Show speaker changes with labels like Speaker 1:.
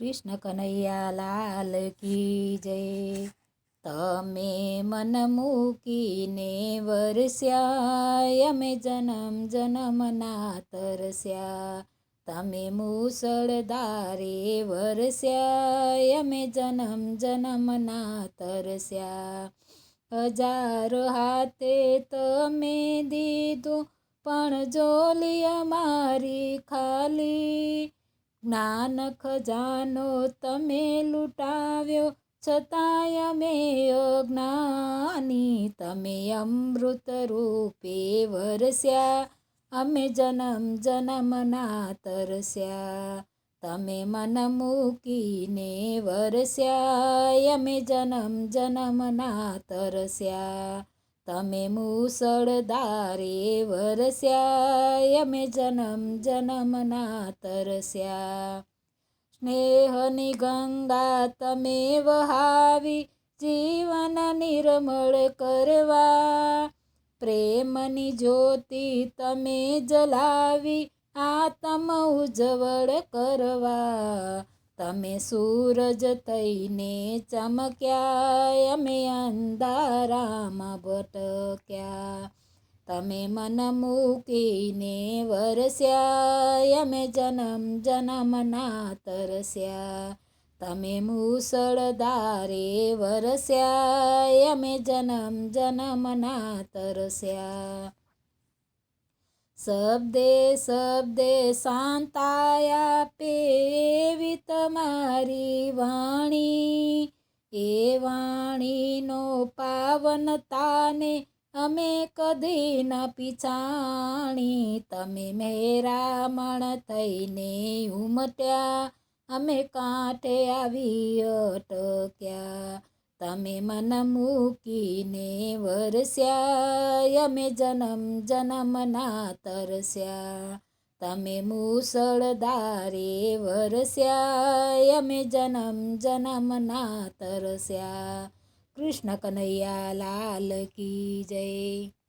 Speaker 1: કૃષ્ણ કનૈયા લાલ કી જય। તમે મન મૂકીને વરસ્યા, અમે જન્મ જન્મના તરસ્યા। તમે મુસળધારે વરસ્યા, અમે જન્મ જન્મના તરસ્યા। હજારો હાથે તમે દીધું, પણ જોલી અમારી ખાલી। જ્ઞાન ખજાનો તમે લૂંટાવ્યો, છતાંય અમે અજ્ઞાની। તમે અમૃત રૂપે વરસ્યા, અમે જન્મ જન્મના તરસ્યા। તમે મન મૂકીને વરસ્યા, અમે જન્મ જન્મના તરસ્યા। તમે મુસળધારે વરસ્યા, અમે જન્મ જન્મના તરસ્યા। સ્નેહની ગંગા તમે વહાવી, જીવન નિર્મળ કરવા। પ્રેમની જ્યોતિ તમે જલાવી, આત્મ ઉજ્જવળ કરવા। તમે સૂરજ થઈને ચમક્યા, અમે અંધારામાં ભટક્યા। તમે મન મૂકીને વરસ્યા, અમે જન્મ જન્મના તરસ્યા। તમે મુસળધારે વરસ્યા, અમે જન્મ જન્મના તરસ્યા। શબ્દે શબ્દે શાંતાય આપે એવી તમારી વાણી। એ વાણીનો પાવનતાને અમે કદી ન પીછાણી। તમે મહેરામણ થઈને ઉમટ્યા, અમે કાંઠે આવી અટક્યા। તમે મન મૂકીને વરસ્યા, અમે જન્મ જન્મના તરસ્યા। તમે મુસળધારે વરસ્યા, અમે જન્મ જન્મના તરસ્યા। કૃષ્ણ કનૈયા લાલ કી જય।